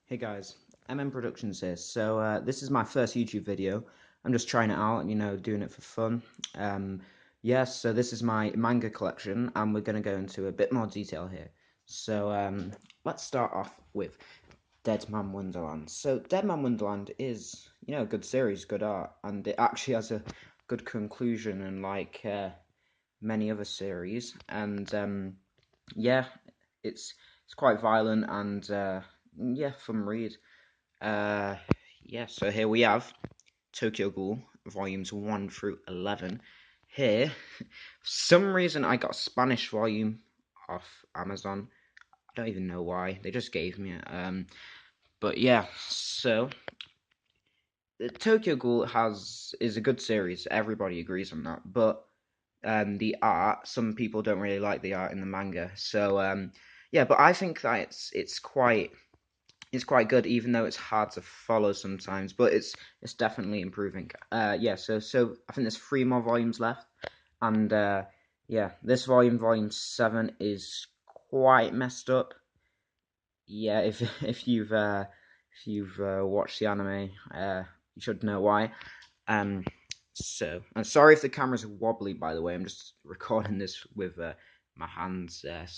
Hey guys, Productions here. This is my first YouTube video. I'm just trying it out, doing it for fun. Yes, so this is my manga collection, and we're going to go into a bit more detail here. Let's start off with Dead Man Wonderland. So Dead Man Wonderland is, a good series, good art, and it actually has a good conclusion, unlike many other series. And yeah, it's quite violent and yeah, fun read. Uh, yeah, so here we have Tokyo Ghoul, volumes 1 through 11. Here, for some reason, I got a Spanish volume off Amazon. I don't even know why. They just gave me it. But yeah, so Tokyo Ghoul is a good series. Everybody agrees on that. But the art, some people don't really like the art in the manga. Yeah, but I think that it's quite good, even though it's hard to follow sometimes. But it's definitely improving. Yeah. So I think there's 3 more volumes left, and yeah, this volume 7, is quite messed up. Yeah, if if you've watched the anime, you should know why. Um, I'm sorry if the camera's wobbly. By the way, I'm just recording this with my hands. I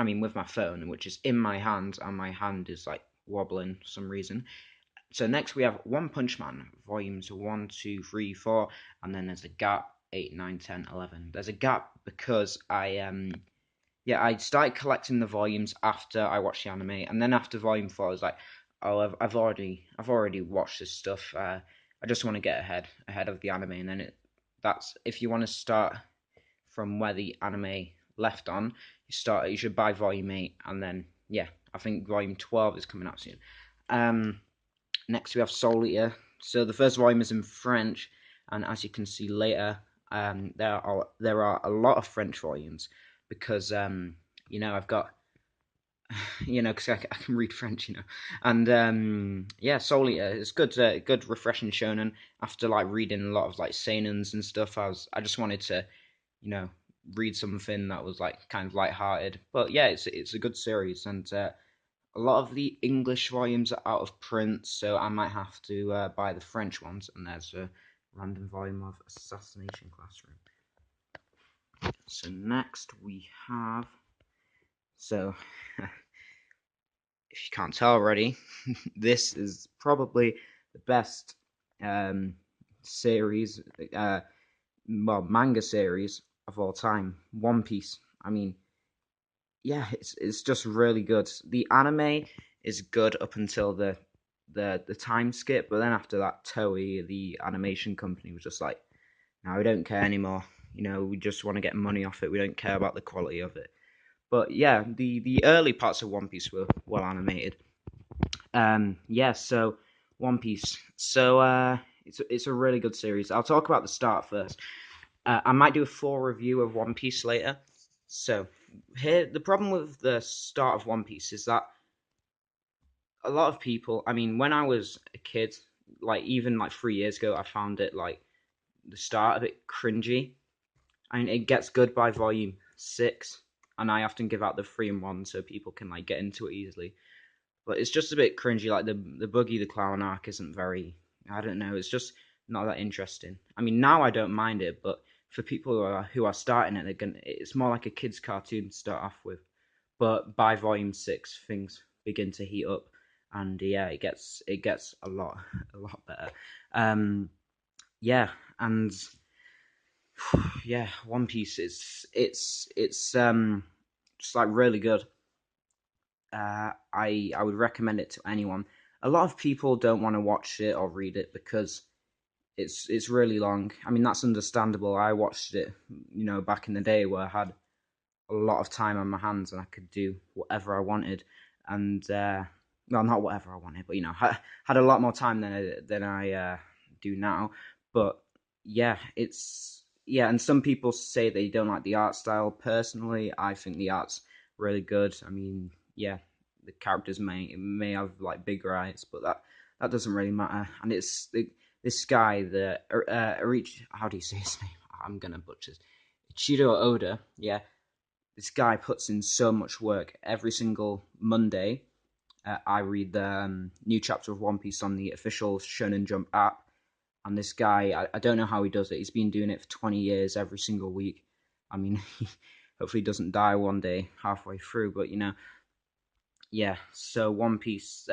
mean, with my phone, which is in my hand, and my hand is like wobbling for some reason. So next we have One Punch Man, volumes 1, 2, 3, 4, and then there's a gap 8, 9, 10, 11. There's a gap because I started collecting the volumes after I watched the anime, and then after volume 4, I was like, oh, I've already watched this stuff. I just want to get ahead of the anime, and then that's if you want to start from where the anime left on, you should buy volume 8, and then yeah, I think volume 12 is coming out soon. Next we have Soul Eater. So the first volume is in French, and as you can see later, there are a lot of French volumes because I've got because I can read French, and yeah, Soul Eater is good, refreshing shonen. After like reading a lot of like seinens and stuff, I just wanted to you know read something that was like kind of light-hearted. But yeah, it's a good series, and a lot of the English volumes are out of print, so I might have to buy the French ones. And there's a random volume of Assassination Classroom. So next we have so. If you can't tell already, this is probably the best series, manga series of all time. One Piece. I mean, yeah, it's just really good. The anime is good up until the time skip, but then after that, Toei, the animation company, was just like, no, we don't care anymore. We just want to get money off it. We don't care about the quality of it. But yeah, the early parts of One Piece were well animated. Yeah, so One Piece. It's a really good series. I'll talk about the start first. I might do a full review of One Piece later. So here, the problem with the start of One Piece is that a lot of people. I mean, when I was a kid, like even like 3 years ago, I found it like the start a bit cringy. I mean, it gets good by volume 6, and I often give out the 3-in-1 so people can like get into it easily. But it's just a bit cringy. Like the Boogie the Clown arc isn't very. I don't know. It's just not that interesting. I mean, now I don't mind it, but for people who are starting it, it's more like a kids' cartoon to start off with. But by volume 6, things begin to heat up, and yeah, it gets a lot better. Um, yeah, and yeah, One Piece is it's just like really good. I would recommend it to anyone. A lot of people don't want to watch it or read it because it's really long. I mean, that's understandable. I watched it, back in the day where I had a lot of time on my hands and I could do whatever I wanted, and well, not whatever I wanted, but had a lot more time than I do now. But yeah, and some people say they don't like the art style. Personally, I think the art's really good. I mean, yeah, the characters may have like bigger eyes, but that doesn't really matter. And this guy, the Arich, how do you say his name? I'm gonna butcher this. Ichiro Oda, yeah, this guy puts in so much work. Every single Monday, I read the new chapter of One Piece on the official Shonen Jump app. And this guy, I don't know how he does it. He's been doing it for 20 years every single week. I mean, hopefully he doesn't die one day halfway through. But, yeah. So One Piece,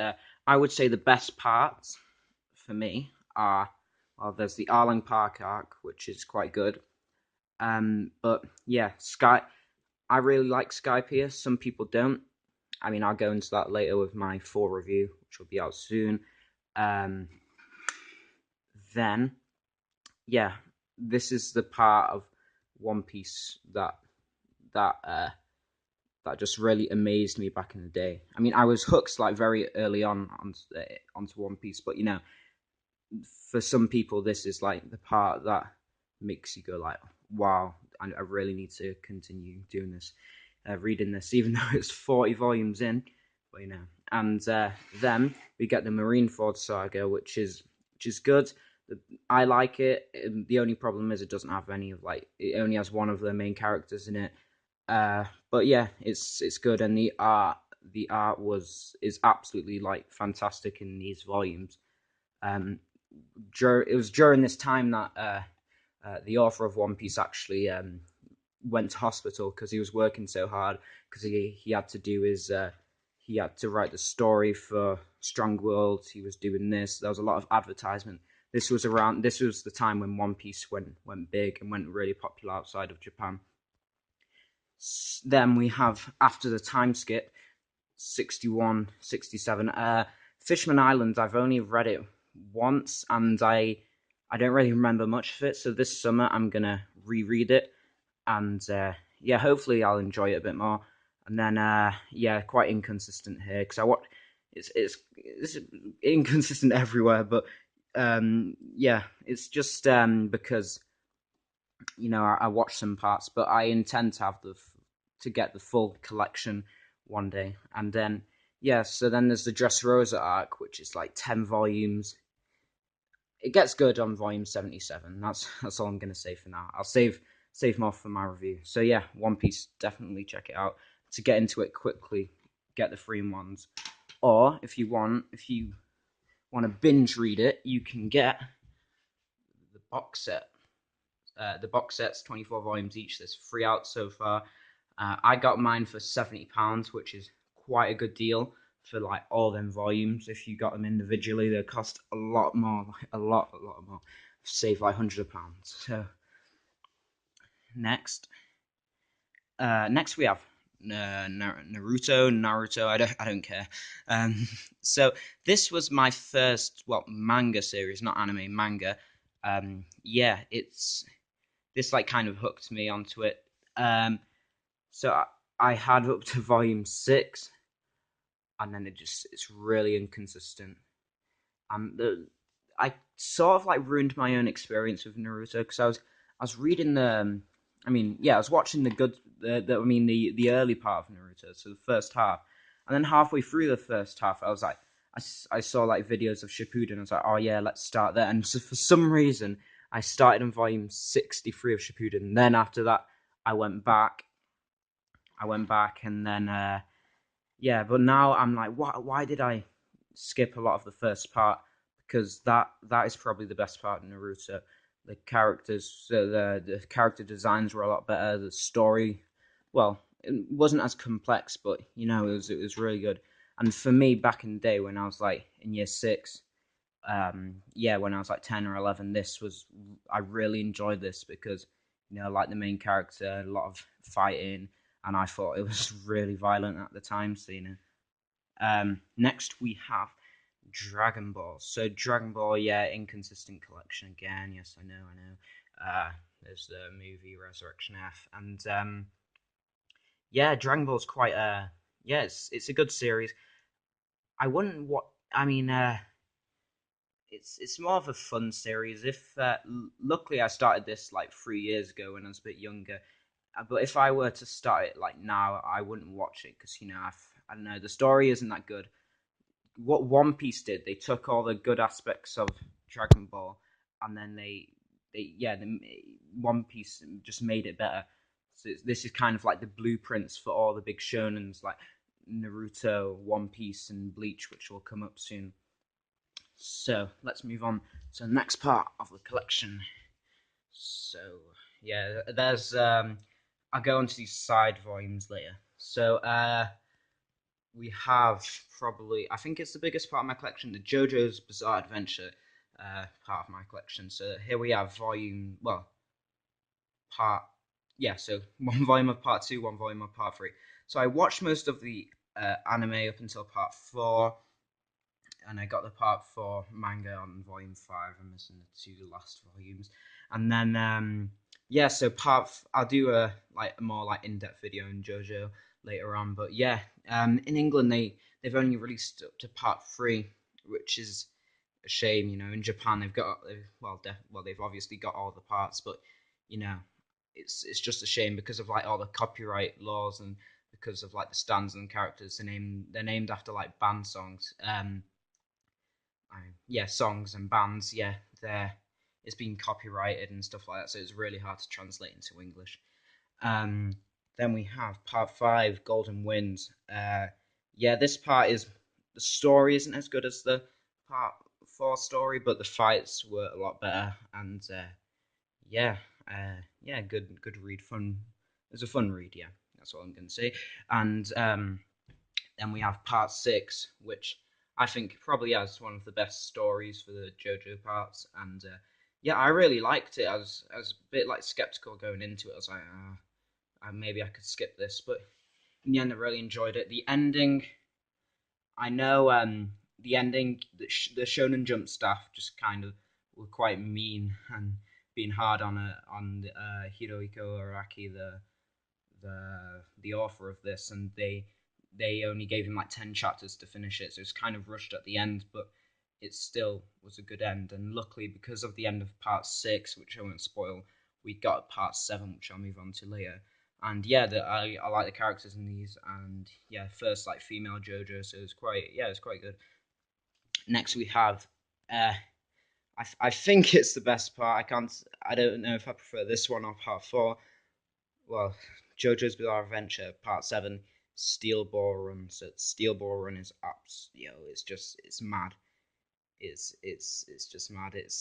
I would say the best parts for me are, well, there's the Arling Park arc, which is quite good. But yeah, I really like Sky Pierce. Some people don't. I mean, I'll go into that later with my full review, which will be out soon. Then, yeah, this is the part of One Piece that that just really amazed me back in the day. I mean, I was hooked like very early onto One Piece, but for some people, this is like the part that makes you go like, "Wow, I really need to continue doing this, reading this, even though it's 40 volumes in." But and then we get the Marineford saga, which is good. I like it. The only problem is it doesn't have any of it only has one of the main characters in it. But yeah, it's good, and the art is absolutely like fantastic in these volumes. It was during this time that the author of One Piece actually went to hospital because he was working so hard because he had to do his he had to write the story for Strong World. He was doing this. There was a lot of advertisement. This was the time when One Piece went big and went really popular outside of Japan. Then we have, after the time skip, 61, 67. Fishman Island, I've only read it once, and I don't really remember much of it, so this summer I'm going to reread it, and yeah, hopefully I'll enjoy it a bit more. And then, yeah, quite inconsistent here, because it's inconsistent everywhere, but yeah, it's just because I watched some parts, but I intend to have to get the full collection one day. And then yeah, so then there's the Dressrosa arc, which is like 10 volumes. It gets good on volume 77. That's all I'm gonna say for now. I'll save more for my review. So yeah, One Piece, definitely check it out. To get into it quickly, get the free ones. Or if you want to binge read it, you can get the box set. The box set's 24 volumes each. There's 3 out so far. I got mine for £70, which is quite a good deal for like all them volumes. If you got them individually, they cost a lot more, like a lot more. Save like £100. So next we have Naruto. I don't care. So this was my first manga series, not anime, manga. Yeah, this like kind of hooked me onto it. So I had up to volume 6, and then it's really inconsistent. And I sort of like ruined my own experience with Naruto because I was reading I was watching the early part of Naruto, so the first half, and then halfway through the first half, I was like, I saw like videos of Shippuden. I was like, oh yeah, let's start there. And so for some reason, I started in volume 63 of Shippuden. And then after that, I went back, and then yeah. But now I'm like, why did I skip a lot of the first part? Because that is probably the best part of Naruto. The characters, the character designs were a lot better. The story, well, it wasn't as complex, but it was really good. And for me, back in the day when I was like in year 6, yeah, when I was like 10 or 11, I really enjoyed this because like the main character, a lot of fighting, and I thought it was really violent at the time. So next we have Dragon Ball. So Dragon Ball, yeah, inconsistent collection again. Yes, I know. There's the movie Resurrection F, and yeah, Dragon Ball's quite yeah, it's a good series. I wouldn't what I mean. It's more of a fun series. If luckily I started this like 3 years ago when I was a bit younger, but if I were to start it like now, I wouldn't watch it because I don't know, the story isn't that good. What One Piece did, they took all the good aspects of Dragon Ball, and then they One Piece just made it better. So this is kind of like the blueprints for all the big shonens like Naruto, One Piece, and Bleach, which will come up soon. So let's move on to the next part of the collection. So yeah, there's I'll go into these side volumes later. So we have probably, I think it's the biggest part of my collection, the Jojo's Bizarre Adventure part of my collection. So here we have part, yeah, so one volume of part two, one volume of part three. So I watched most of the anime up until part four, and I got the part four manga on volume five. I'm missing the two last volumes, and then yeah, so I'll do a more like in-depth video on Jojo later on. But yeah, in England they've only released up to part three, which is a shame. You know, in Japan they've obviously got all the parts, but you know, it's just a shame because of like all the copyright laws and because of like the stands and characters. They're named after like band songs. Yeah, songs and bands. Yeah, it's been copyrighted and stuff like that, so it's really hard to translate into English. Um, then we have part five, Golden Winds. Yeah, this part is the story isn't as good as the part four story, but the fights were a lot better, and yeah, yeah, good read, fun. It's a fun read, yeah. That's all I'm gonna say. And then we have part six, which I think probably has one of the best stories for the JoJo parts, and yeah, I really liked it. I was a bit like skeptical going into it. I was like, maybe I could skip this, but in the end, I really enjoyed it. The ending, I know, the ending, the Shonen Jump staff just kind of were quite mean and being hard on Hirohiko Araki, the author of this, and they only gave him like 10 chapters to finish it, so it's kind of rushed at the end, but it still was a good end. And luckily, because of the end of part six, which I won't spoil, we got part seven, which I'll move on to later. And yeah, I like the characters in these, and yeah, first like female JoJo, so it's quite good. Next we have, I think it's the best part. I don't know if I prefer this one or part four. Well, Jojo's Bizarre Adventure Part Seven, Steel Ball Run. So Steel Ball Run is it's mad. It's just mad. It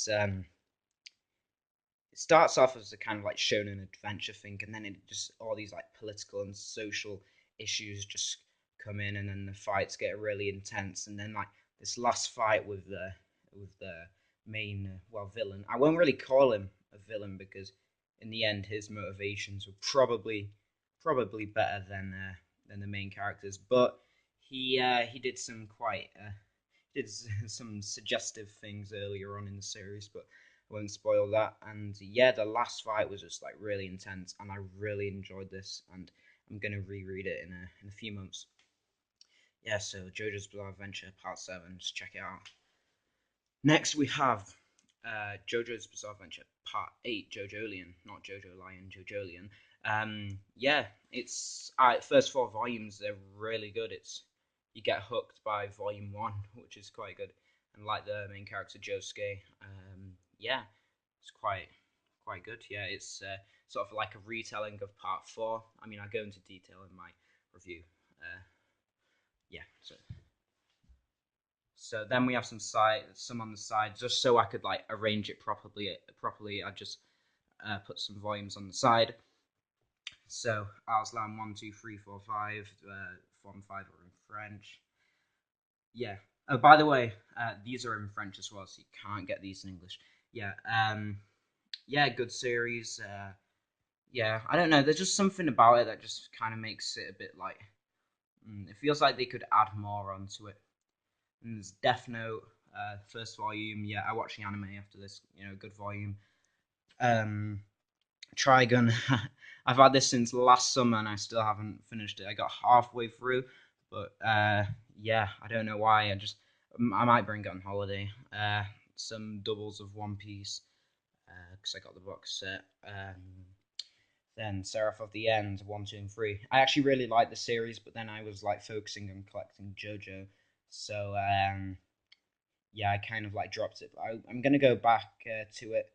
starts off as a kind of like shonen adventure thing, and then it just all these like political and social issues just come in, and then the fights get really intense, and then like this last fight with the main villain. I won't really call him a villain because in the end his motivations were probably better than the main characters, but he did some quite did some suggestive things earlier on in the series, but I won't spoil that. And yeah, the last fight was just like really intense, and I really enjoyed this, and I'm gonna reread it in a few months. Yeah, so JoJo's Bizarre Adventure Part Seven, just check it out. Next we have JoJo's Bizarre Adventure Part 8, Jojolian, not Jojo Lion, Jojolian. Yeah, it's first four volumes, they're really good. You get hooked by volume one, which is quite good. And like the main character Josuke, yeah, it's quite good. Yeah, it's sort of like a retelling of part four. I mean, I go into detail in my review. Yeah, so then we have some on the side, just so I could like arrange it properly. I just put some volumes on the side. So Arslan 1, 2, 3, 4, 5, 4 and 5 are in French. Yeah. Oh, by the way, these are in French as well, so you can't get these in English. Yeah. Yeah, good series. Yeah, I don't know. There's just something about it that just kind of makes it a bit like. It feels like they could add more onto it. And there's Death Note, first volume. Yeah, I watched the anime after this. You know, good volume. Trigun. I've had this since last summer and I still haven't finished it. I got halfway through, but yeah, I don't know why. I might bring it on holiday. Some doubles of One Piece because I got the box set. Then Seraph of the End 1, 2, and 3. I actually really liked the series, but then I was like focusing on collecting JoJo, so yeah, I kind of like dropped it. But I'm gonna go back to it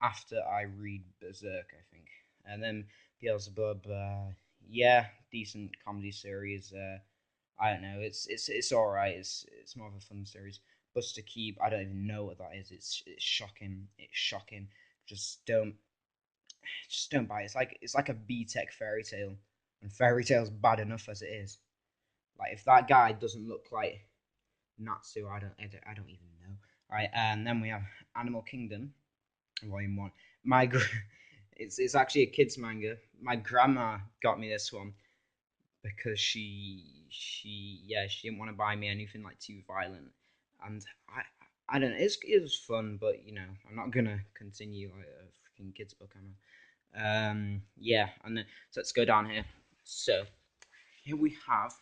after I read Berserk, I think. And then Beelzebub, yeah, decent comedy series. I don't know. It's all right. It's more of a fun series. Buster Keep. I don't even know what that is. It's shocking. It's shocking. Just don't just don't buy it. It's like a B Tech fairy tale, and fairy tale's bad enough as it is. Like if that guy doesn't look like Natsu, I don't even know. Right, and then we have Animal Kingdom, Volume One. My it's actually a kids manga. My grandma got me this one because she didn't want to buy me anything like too violent, and I don't know. It was fun, but I'm not gonna continue like a freaking kids book. Yeah, and then so let's go down here. So here we have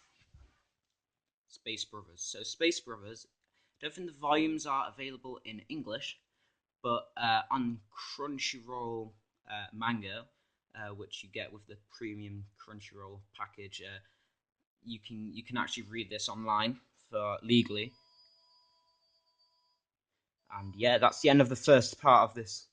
Space Brothers. So Space Brothers, I don't think the volumes are available in English, but on Crunchyroll manga, which you get with the premium Crunchyroll package, you can actually read this online for legally. And yeah, that's the end of the first part of this